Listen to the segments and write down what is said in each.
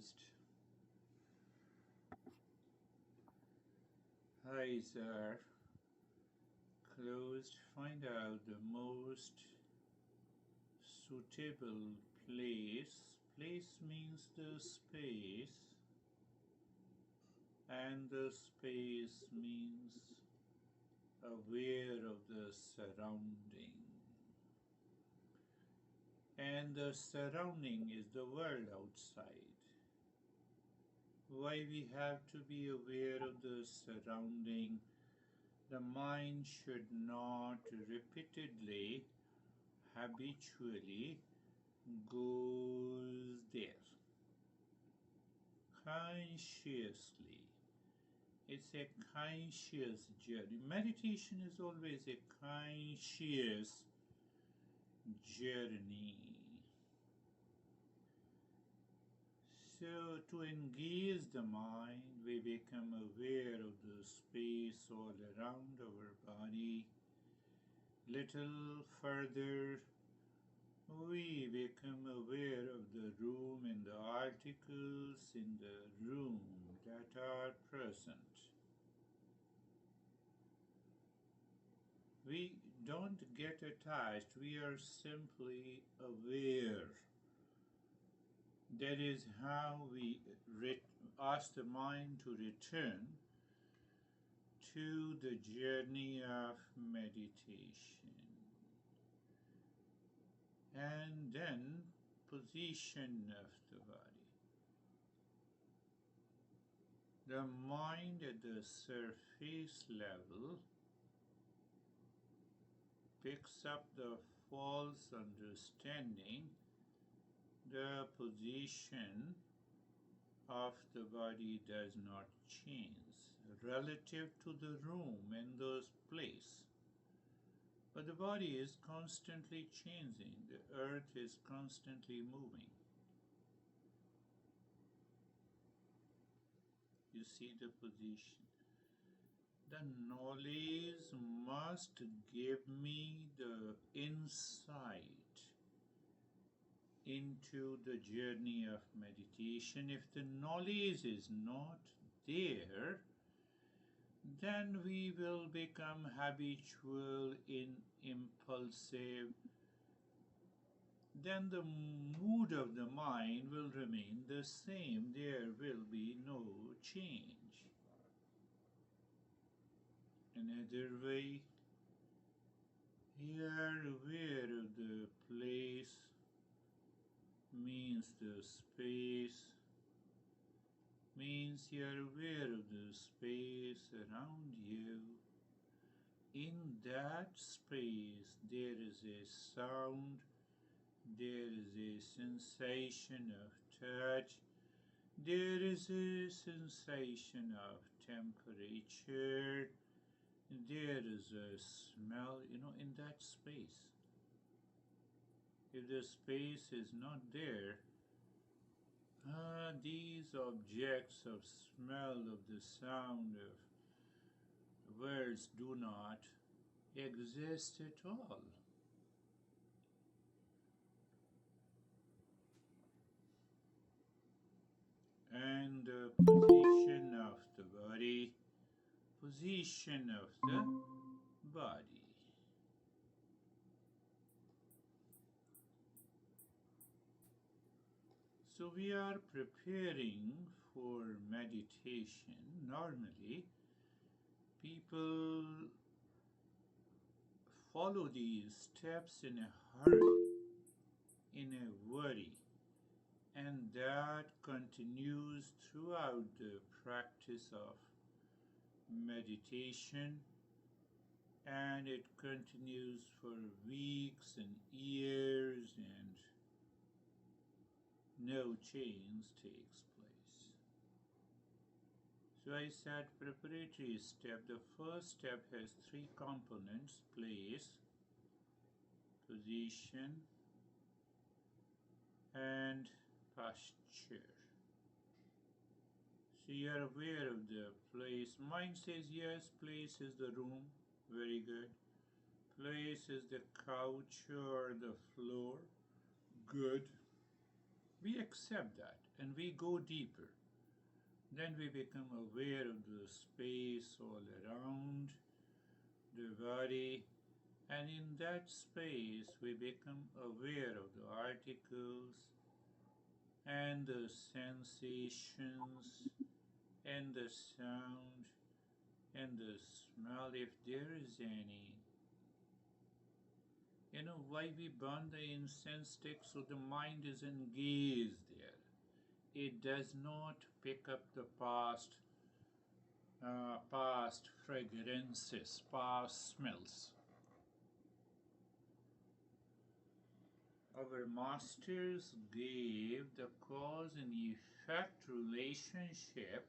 closed. Eyes are closed. Find out the most suitable place. Place means the space, and the space means aware of the surrounding. And the surrounding is the world outside. Why we have to be aware of the surrounding? The mind should not repeatedly, habitually goes there. Consciously. It's a conscious journey. Meditation is always a conscious journey. So, to engage the mind, we become aware of the space all around our body. Little further, we become aware of the room and the articles in the room that are present. We don't get attached, we are simply aware. That is how we ask the mind to return to the journey of meditation. And then position of the body. The mind at the surface level picks up the false understanding. The position of the body does not change relative to the room and the place. But the body is constantly changing. The earth is constantly moving. You see the position. The knowledge must give me the insight into the journey of meditation. If the knowledge is not there, then we will become habitual, impulsive. Then the mood of the mind will remain the same. There will be no change. Another way, you are aware of the place, means the space, means you are aware of the space around you. In that space, there is a sound, there is a sensation of touch, there is a sensation of temperature, there is a smell, in that space. If the space is not there, these objects of smell, of the sound, of words do not exist at all. And the position of the body, position of the body. So we are preparing for meditation. Normally, people follow these steps in a hurry, in a worry, and that continues throughout the practice of meditation, and it continues for weeks and years, and no change takes place. So I said preparatory step. The first step has three components: place, position, and posture. So you are aware of the place. Mind says yes, place is the room. Very good. Place is the couch or the floor. Good. We accept that and we go deeper. Then we become aware of the space all around the body, and in that space we become aware of the articles and the sensations and the sound and the smell, if there is any. You know why we burn the incense stick? So the mind is engaged there. It does not pick up the past fragrances, past smells. Our masters gave the cause and effect relationship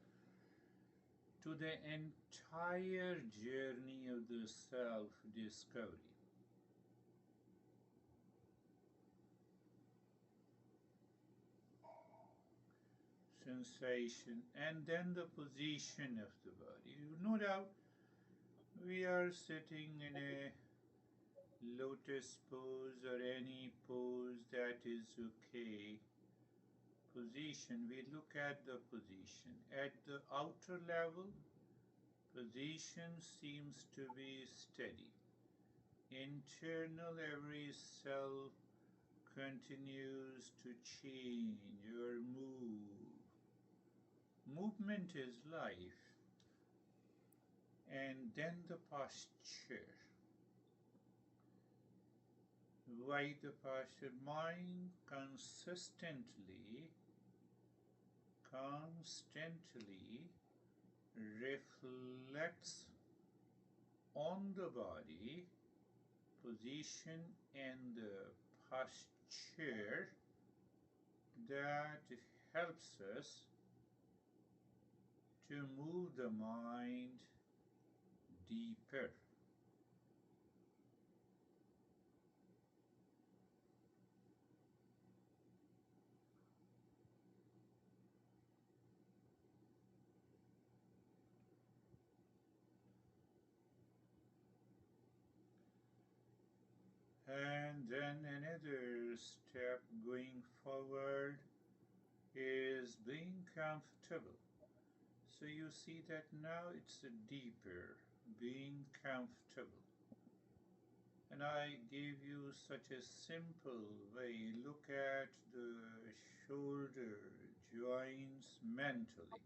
to the entire journey of the self discovery. Sensation and then the position of the body. No doubt we are sitting in a lotus pose or any pose that is okay. Position, we look at the position. At the outer level, position seems to be steady. Internal, every cell continues to change or move. Movement is life. And then the posture. Why the posture? Mind constantly reflects on the body, position, and the posture that helps us to move the mind deeper. And then another step going forward is being comfortable. So you see that now it's a deeper, being comfortable. And I gave you such a simple way. Look at the shoulder joints mentally.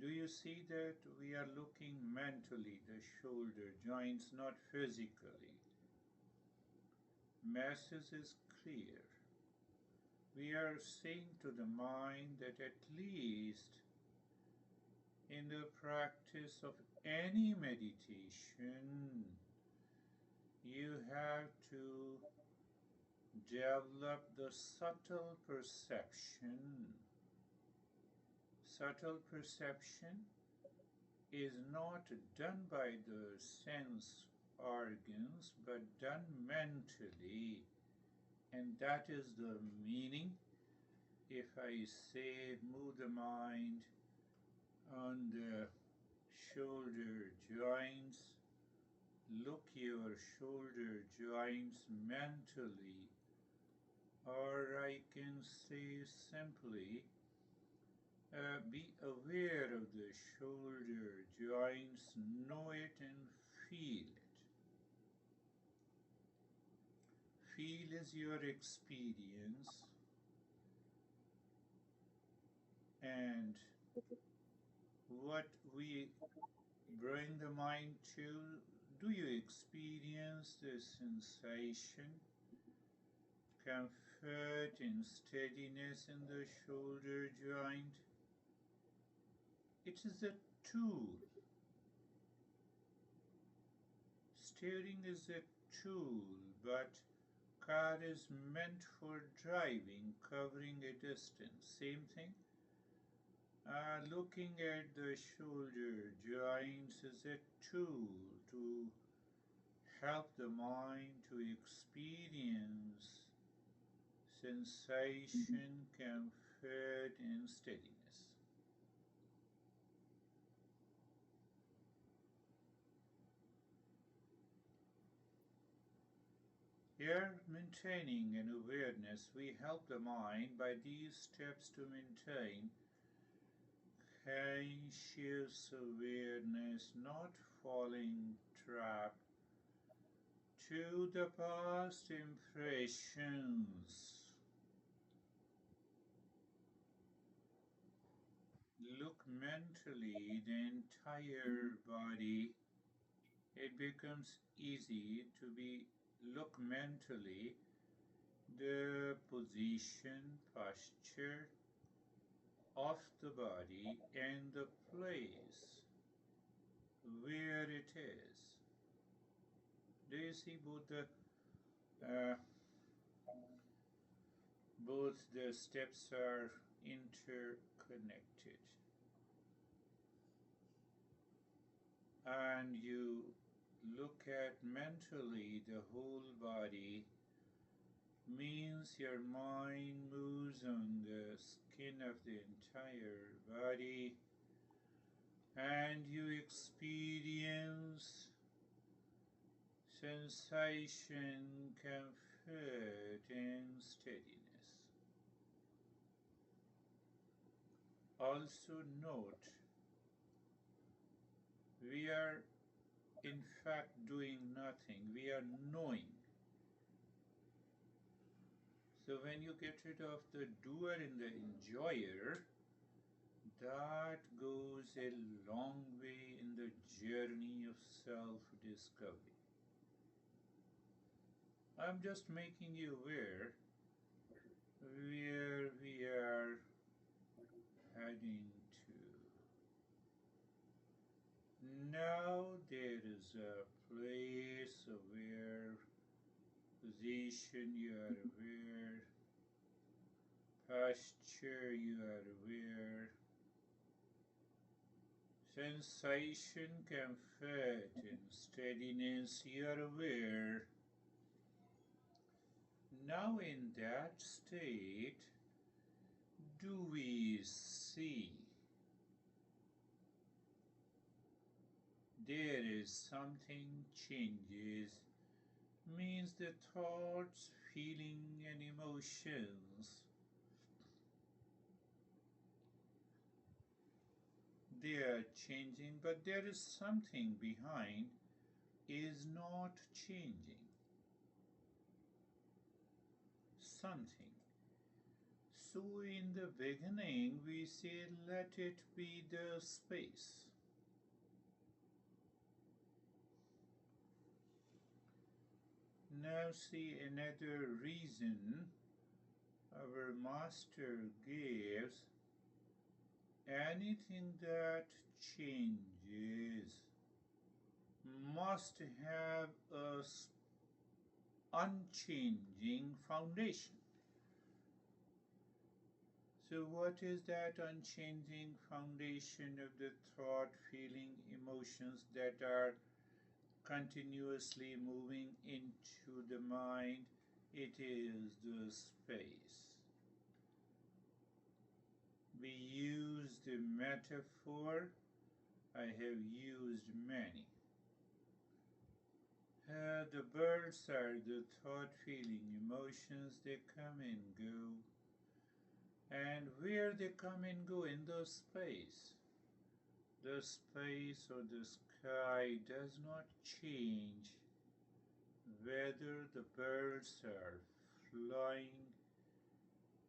Do you see that we are looking mentally, the shoulder joints, not physically? Message is clear. We are saying to the mind that at least in the practice of any meditation, you have to develop the subtle perception. Subtle perception is not done by the sense organs but done mentally, and that is the meaning. If I say move the mind on the shoulder joints, look your shoulder joints mentally, or I can say simply be aware of the shoulder joints, know it and feel it. Feel is your experience, and what we bring the mind to, do you experience the sensation, comfort and steadiness in the shoulder joint? It is a tool. Steering is a tool, but car is meant for driving, covering a distance. Same thing. Looking at the shoulder joints is a tool to help the mind to experience sensation, comfort, and steadiness. Here, maintaining an awareness, we help the mind by these steps to maintain conscious awareness, not falling trap to the past impressions. Look mentally the entire body. It becomes easy to be look mentally the position, posture of the body and the place where it is. Do you see uh, both the steps are interconnected, and you look at mentally the whole body means your mind moves on the skin of the entire body and you experience sensation, comfort, and steadiness. Also note, we are in fact doing nothing, we are knowing. So when you get rid of the doer and the enjoyer, that goes a long way in the journey of self-discovery. I'm just making you aware where we are heading to. Now there is a place where position you are aware, posture you are aware, sensation, comfort, and steadiness you are aware. Now in that state, do we see there is something changes, means the thoughts, feeling, and emotions, they are changing, but there is something behind is not changing. Something. So in the beginning we say let it be the space. Now see another reason our master gives: anything that changes must have a unchanging foundation. So what is that unchanging foundation of the thought, feeling, emotions that are continuously moving into the mind? It is the space. We use the metaphor, I have used many. The birds are the thought, feeling, emotions, they come and go. And where they come and go in the space or the sky does not change whether the birds are flying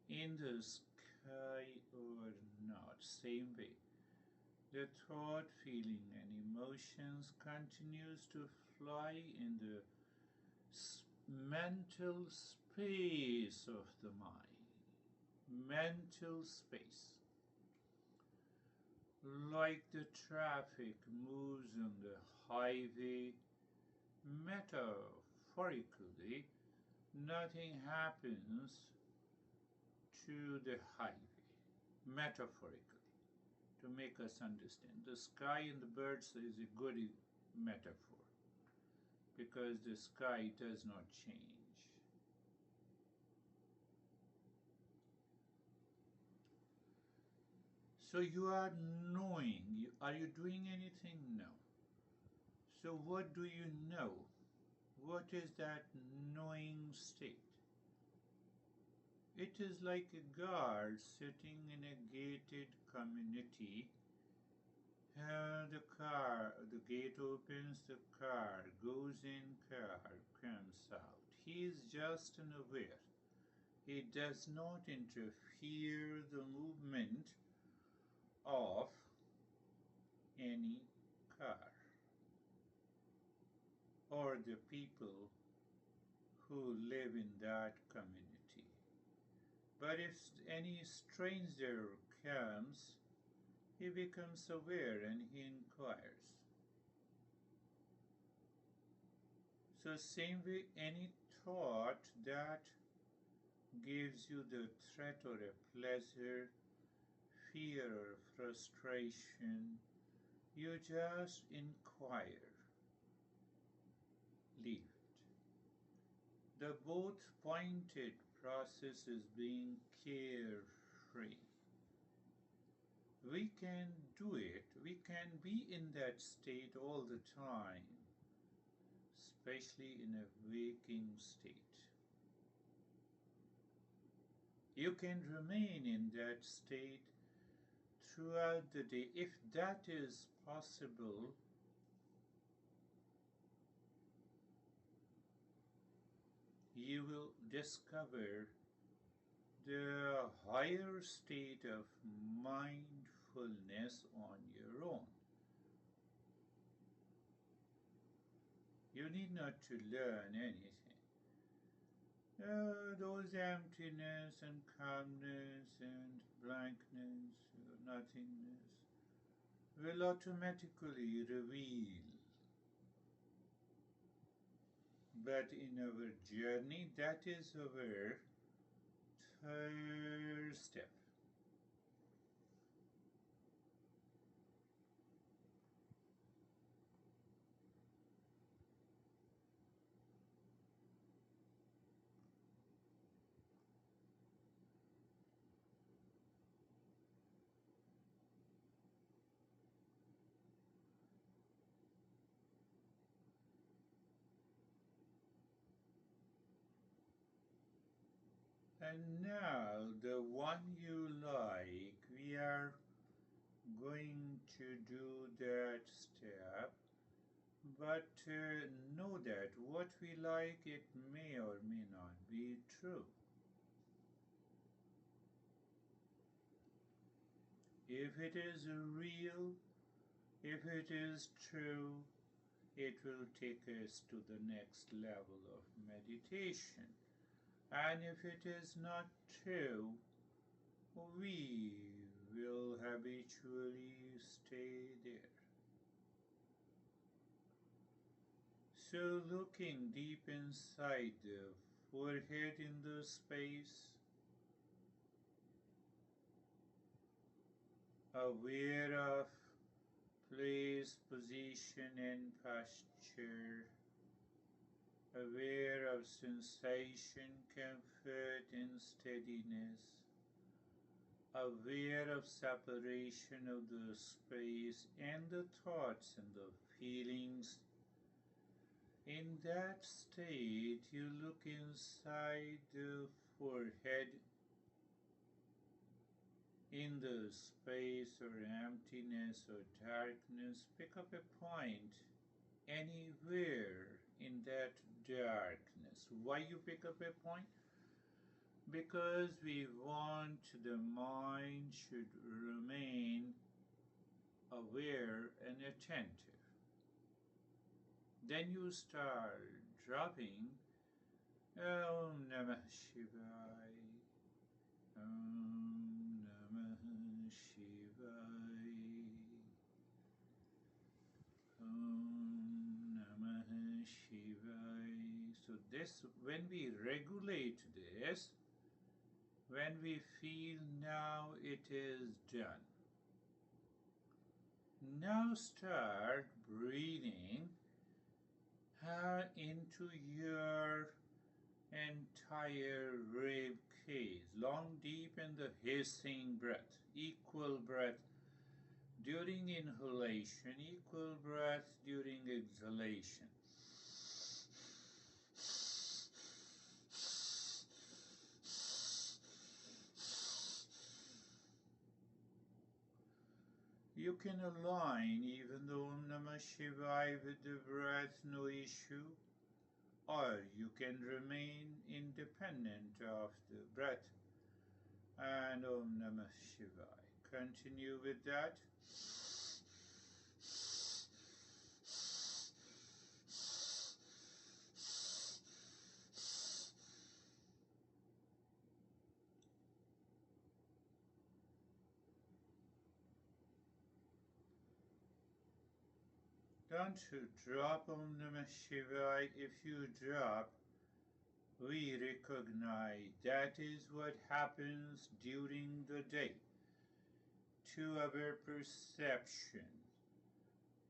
in the sky or not. Same way, the thought, feeling, and emotions continues to fly in the mental space of the mind. Mental space. Like the traffic moves on the highway, metaphorically, nothing happens to the highway, metaphorically, to make us understand. The sky and the birds is a good metaphor because the sky does not change. So you are knowing. Are you doing anything? No. So what do you know? What is that knowing state? It is like a guard sitting in a gated community. The gate opens, the car goes in, car comes out. He is just unaware. He does not interfere the movement of any car or the people who live in that community. But if any stranger comes, he becomes aware and he inquires. So same way, any thought that gives you the threat or a pleasure, fear or frustration, you just inquire, leave it. The both pointed process is being carefree. We can do it, we can be in that state all the time, especially in a waking state. You can remain in that state throughout the day. If that is possible, you will discover the higher state of mindfulness on your own. You need not to learn anything. Those emptiness and calmness and blankness, nothingness, will automatically reveal. But in our journey, that is our third step. And now, the one you like, we are going to do that step, but know that what we like, it may or may not be true. If it is real, if it is true, it will take us to the next level of meditation. And if it is not true, we will habitually stay there. So looking deep inside the forehead in the space, aware of place, position and posture, aware of sensation, comfort and steadiness, aware of separation of the space and the thoughts and the feelings. In that state, you look inside the forehead, in the space or emptiness or darkness. Pick up a point anywhere in that darkness. Why you pick up a point? Because we want the mind should remain aware and attentive. Then you start dropping Om Namah Shivaya, Om Namah Shivaya, Om Namah Shivaya. So this, when we regulate this, when we feel now it is done, now start breathing into your entire rib cage, long, deep, in the hissing breath, equal breath during inhalation, equal breath during exhalation. You can align even the Om Namah Shivaya with the breath, no issue, or you can remain independent of the breath and Om Namah Shivaya. Continue with that. Don't drop Om Namah Shivaya. If you drop, we recognize that is what happens during the day to our perception.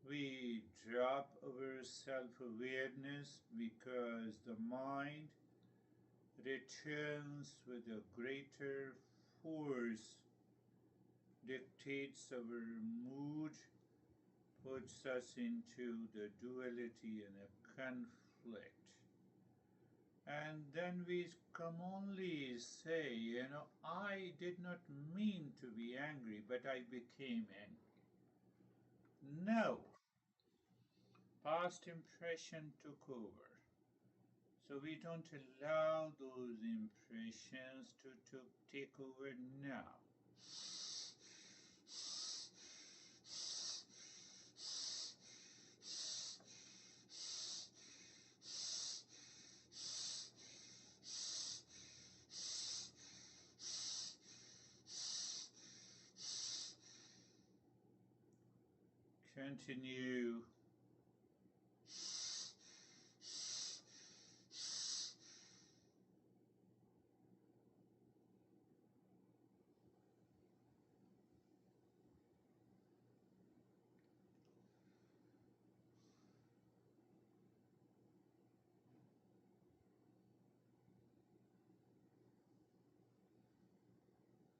We drop our self-awareness because the mind returns with a greater force, dictates our mood, puts us into the duality and a conflict. And then we can only say, I did not mean to be angry, but I became angry. No, past impression took over. So we don't allow those impressions to take over now. Continue.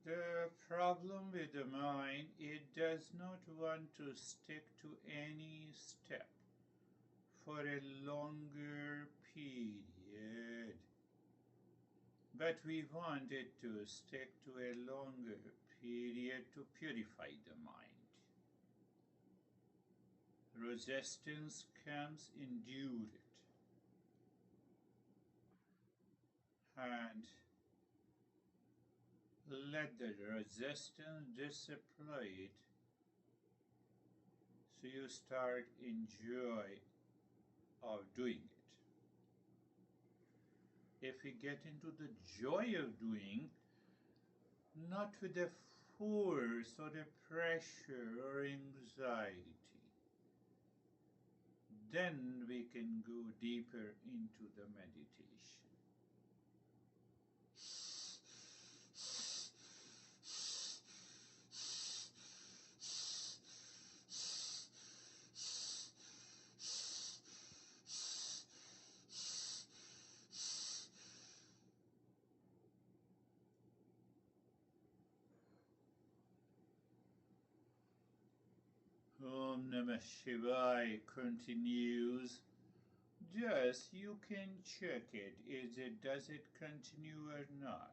The problem with the mind, it does not want to stick to any step for a longer period. But we want it to stick to a longer period to purify the mind. Resistance comes, endure it. And let the resistance dissipate so you start enjoy of doing it. If we get into the joy of doing, not with the force or the pressure or anxiety, then we can go deeper into the meditation. Om Namah Shivaya continues. Just you can check it. Does it continue or not?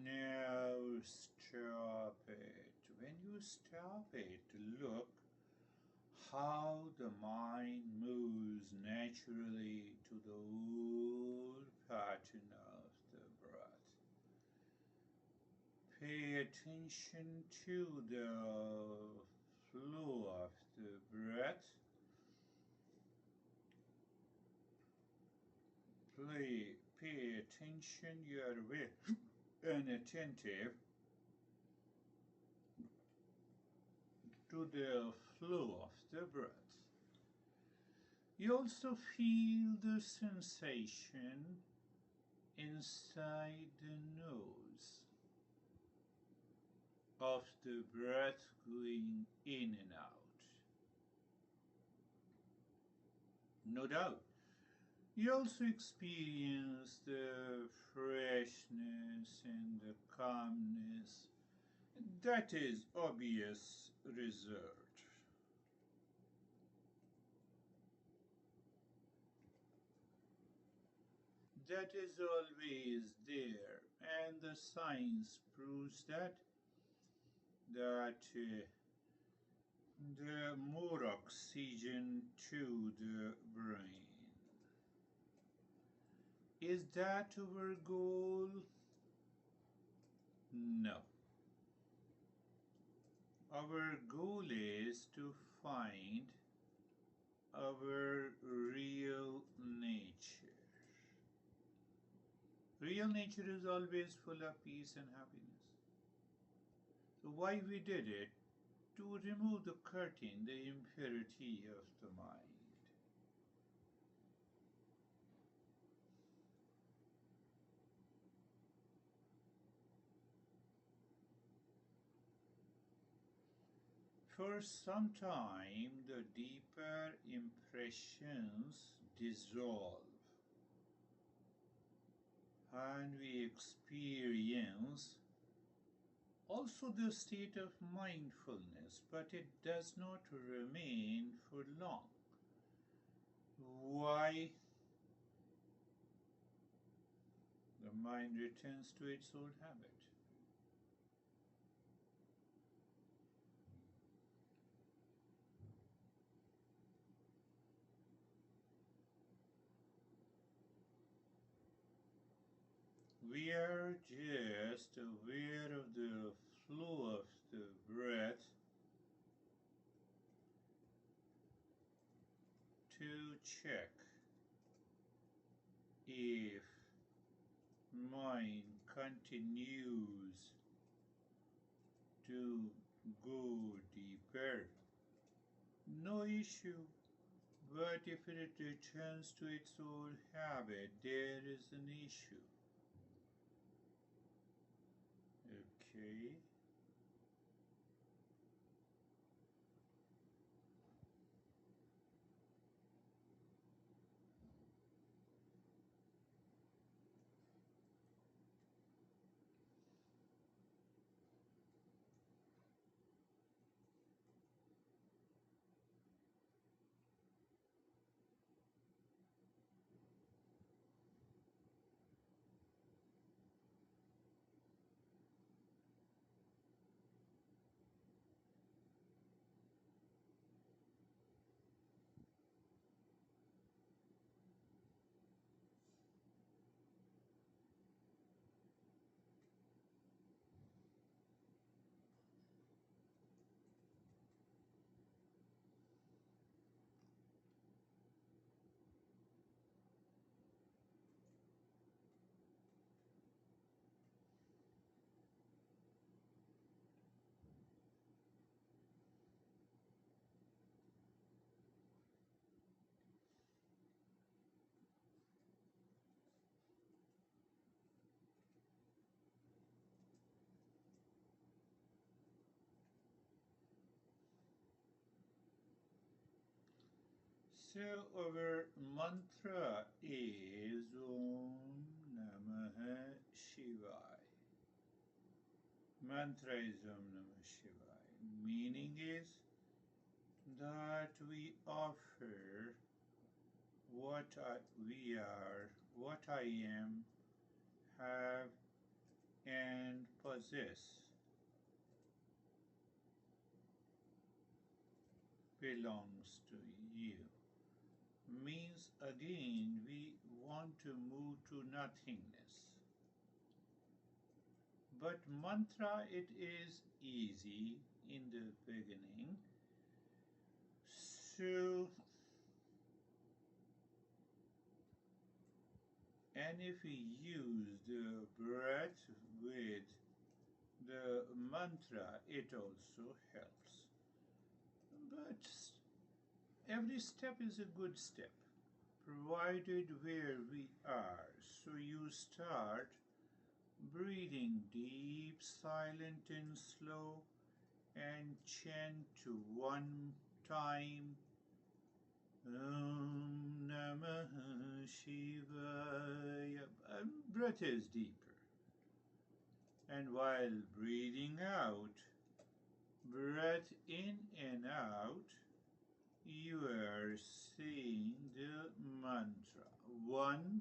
Now stop it. When you stop it, look how the mind moves naturally to the whole pattern of the breath. Pay attention to the flow of the breath. Pay attention, you are aware and attentive to the flow of the breath. You also feel the sensation inside the nose of the breath going in and out. No doubt. You also experience the freshness and the calmness. That is obvious result. That is always there, and the science proves that the more oxygen to the brain. Is that our goal? No. Our goal is to find our real nature. Real nature is always full of peace and happiness. So why we did it? To remove the curtain, the impurity of the mind. For some time, the deeper impressions dissolve and we experience also the state of mindfulness, but it does not remain for long. Why? The mind returns to its old habit. We are just aware of the flow of the breath to check if mind continues to go deeper. No issue. But if it returns to its old habit, there is an issue. Okay. So our mantra is Om Namah Shivaya. Mantra is Om Namah Shivaya. Meaning is that we offer we are, what I am, have and possess belongs to you. Means again we want to move to nothingness. But mantra, it is easy in the beginning. So, and if we use the breath with the mantra, it also helps. But every step is a good step, provided where we are. So you start breathing deep, silent, and slow, and chant to one time Om Namah Shivaya. Breath is deeper. And while breathing out, breath in and out, you are saying the mantra one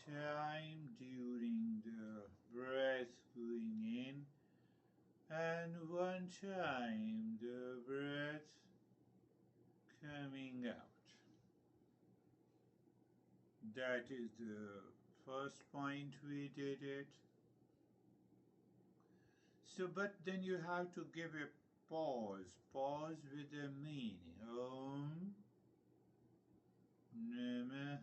time during the breath going in, and one time the breath coming out. That is the first point we did it. So, but then you have to give a pause with a meaning. Om Namah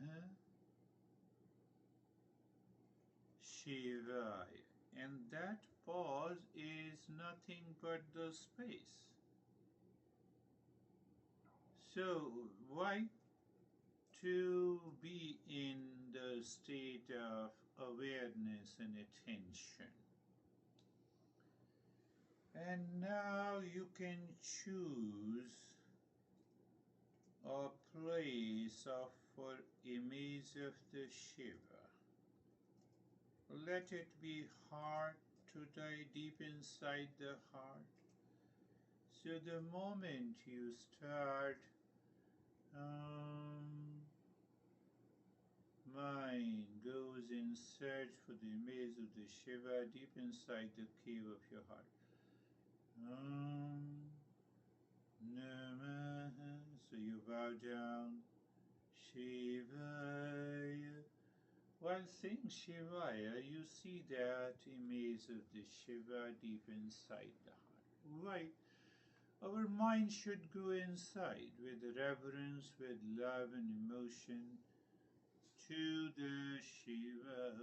Shivaya. And that pause is nothing but the space. So, why? To be in the state of awareness and attention. And now you can choose a place for image of the Shiva. Let it be heart to die deep inside the heart. So the moment you start, mind goes in search for the image of the Shiva deep inside the cave of your heart. Namah. So you bow down. Shivaya. While saying Shivaya, you see that image of the Shiva deep inside the heart. Right? Our mind should go inside with reverence, with love and emotion to the Shiva.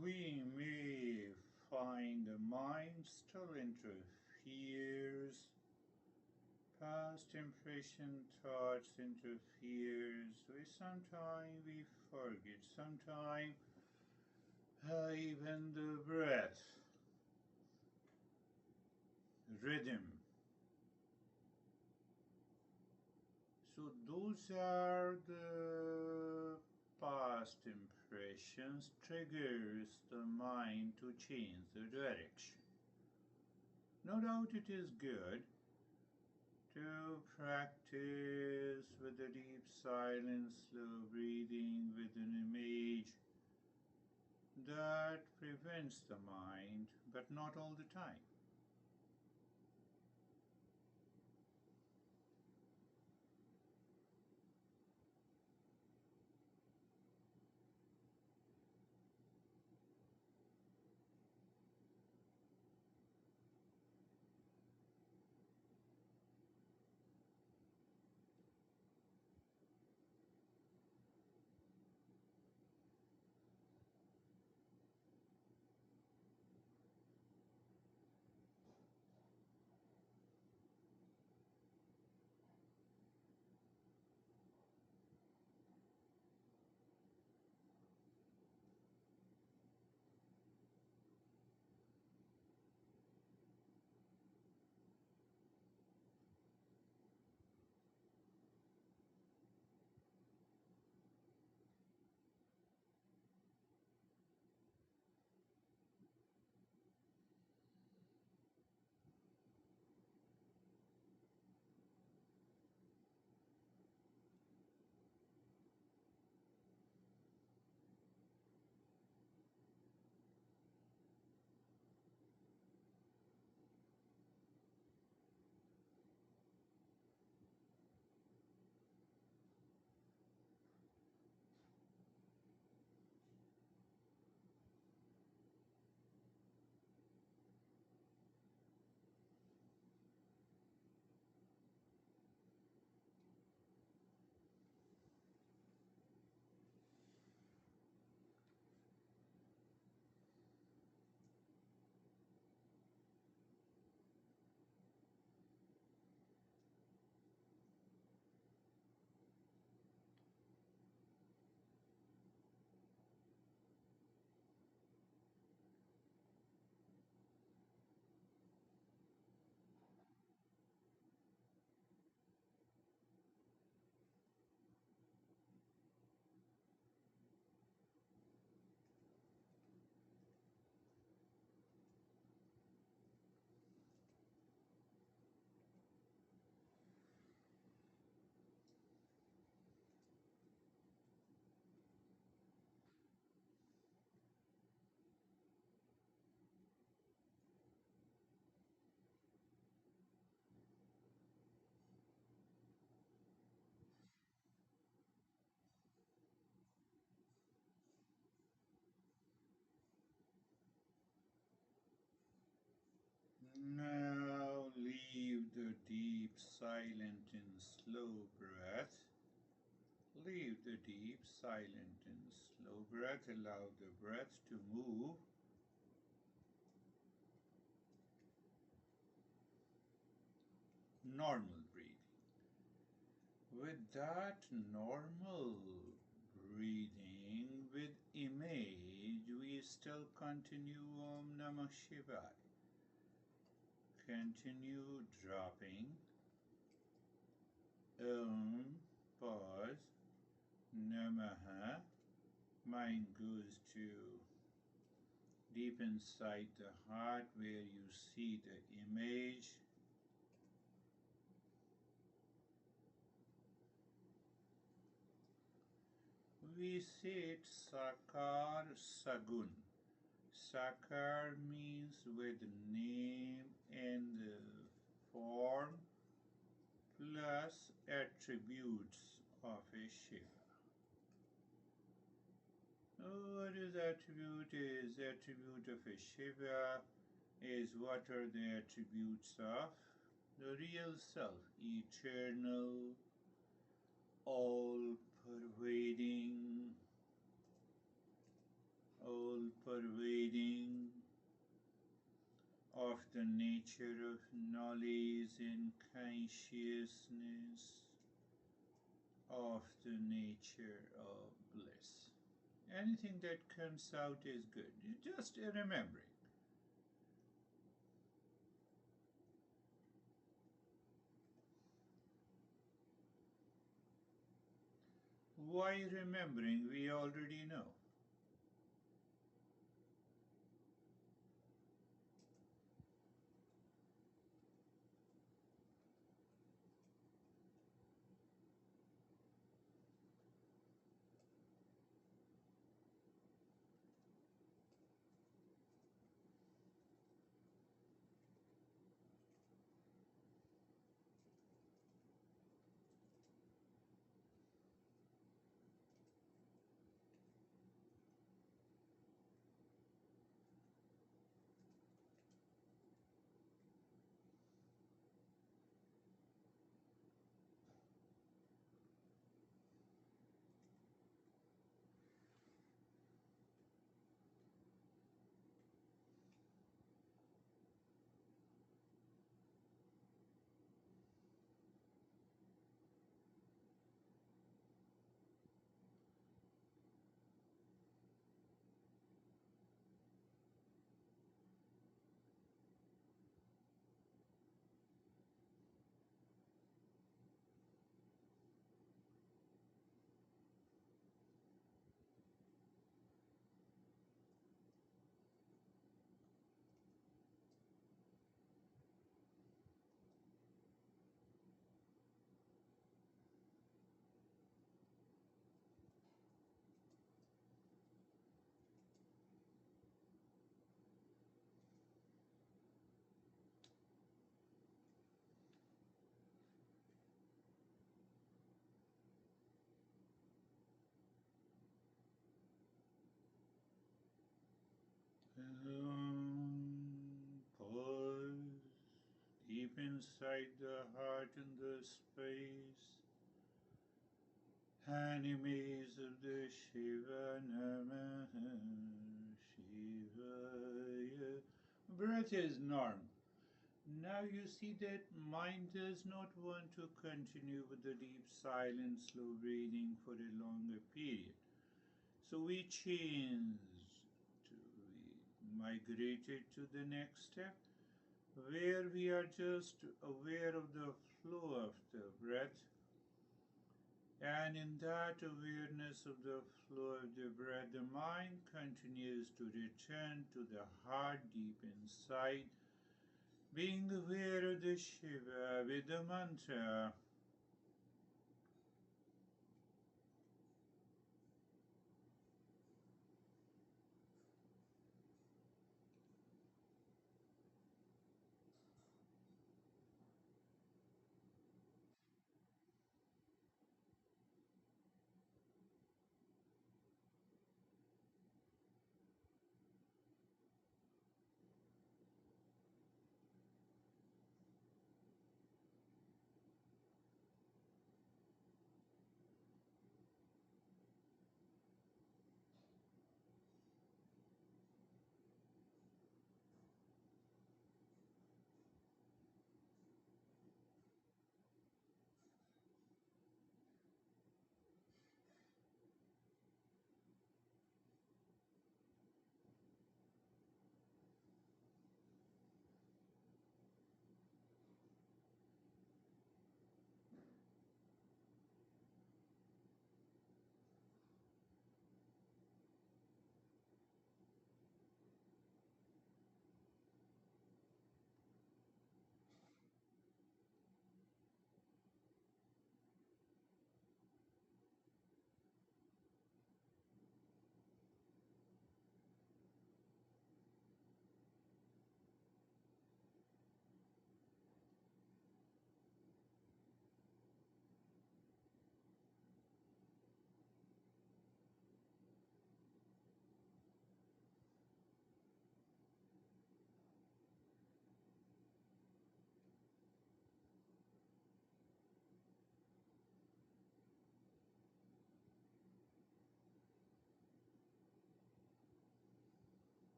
We may find the mind still interferes, past impression thoughts interferes, sometimes we forget, sometimes even the breath, rhythm. So those are the past impressions triggers the mind to change the direction. No doubt it is good to practice with the deep silence, slow breathing with an image that prevents the mind, but not all the time. Now leave the deep, silent, and slow breath. Leave the deep, silent, and slow breath. Allow the breath to move. Normal breathing. With that normal breathing, with image, we still continue Om Namah Shivaya. Continue dropping. Om, pause, Namaha. Mind goes to deep inside the heart where you see the image. We say it Sakar Sagun. Sakar means with name and form plus attributes of a Shiva. What is attribute? Is attribute of a Shiva is what are the attributes of the real self, eternal, all pervading, the nature of knowledge and consciousness, of the nature of bliss. Anything that comes out is good. You just remembering. Why remembering? We already know. Pause deep inside the heart and the space. Animes of the Shiva Namaha Shivaya. Breath is normal. Now you see that mind does not want to continue with the deep silent slow breathing for a longer period. So we changed, we migrated to the next step where we are just aware of the flow of the breath, and in that awareness of the flow of the breath, the mind continues to return to the heart deep inside, being aware of the Shiva with the mantra.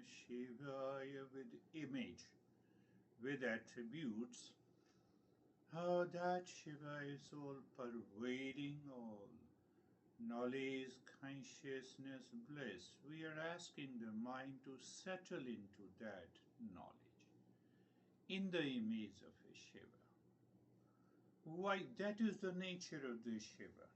Shivaya with image, with attributes, how that Shiva is all pervading, all knowledge, consciousness, bliss. We are asking the mind to settle into that knowledge in the image of a Shiva. Why? That is the nature of the Shiva.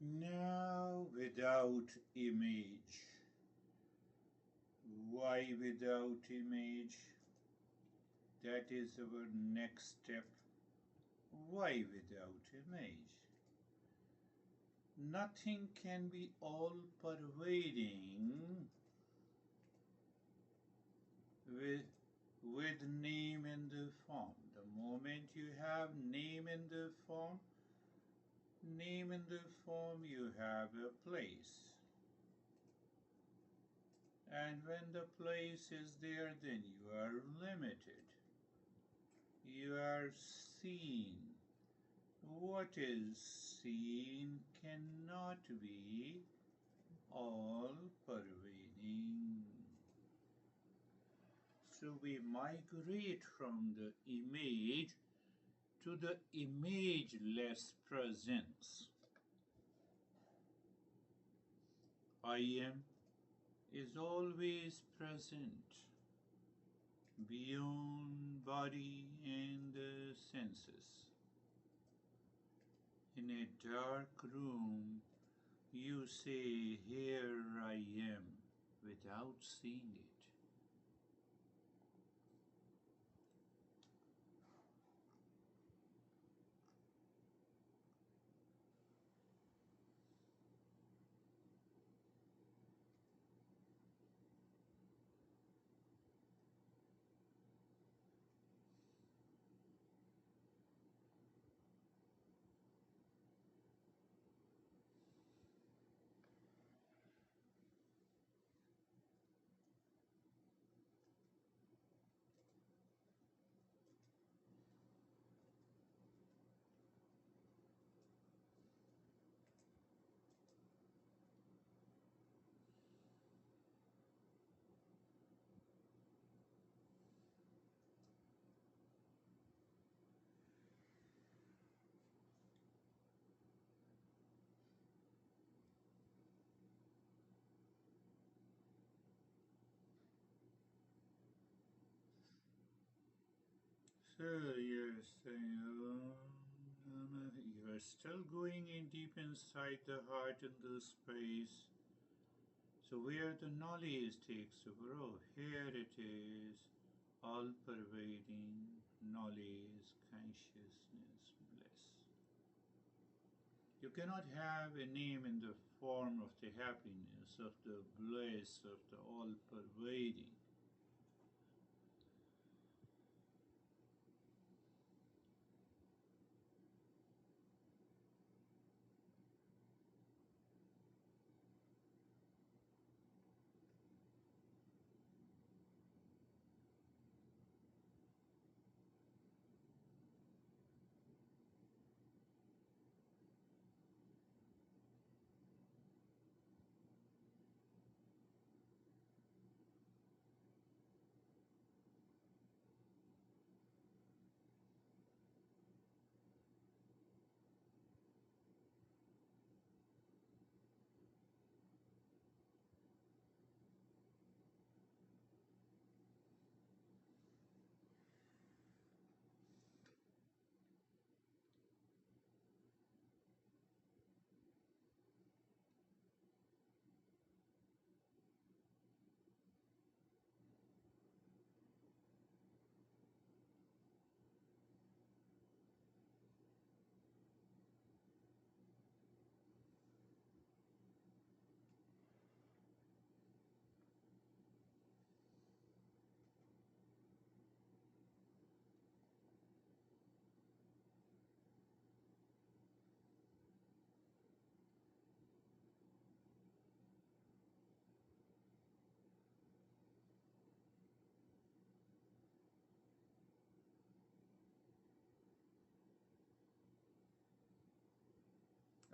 Now, without image. Why without image? That is our next step. Why without image? Nothing can be all pervading with, with name in the form. The moment you have name in the form, you have a place. And when the place is there, then you are limited. You are seen. What is seen cannot be all pervading. So we migrate from the image to the imageless presence. I am is always present beyond body and the senses. In a dark room, you say, "Here I am," without seeing it. So you are still going in deep inside the heart in the space. So where the knowledge takes over, oh, here it is, all pervading knowledge, consciousness, bliss. You cannot have a name in the form of the happiness, of the bliss, of the all pervading.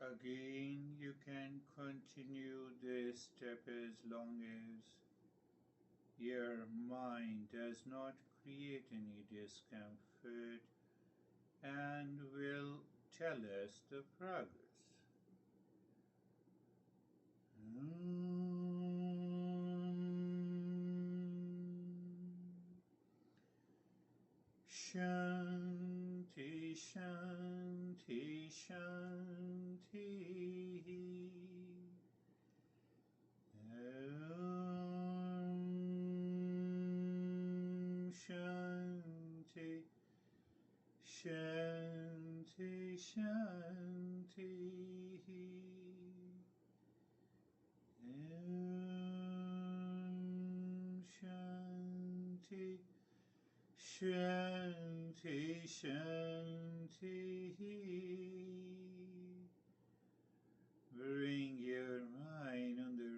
Again, you can continue this step as long as your mind does not create any discomfort and will tell us the progress. Shanti, Shanti, Shanti. Shanti, Shanti, Shanti. Shanti, Shanti, Shanti. Bring your mind on the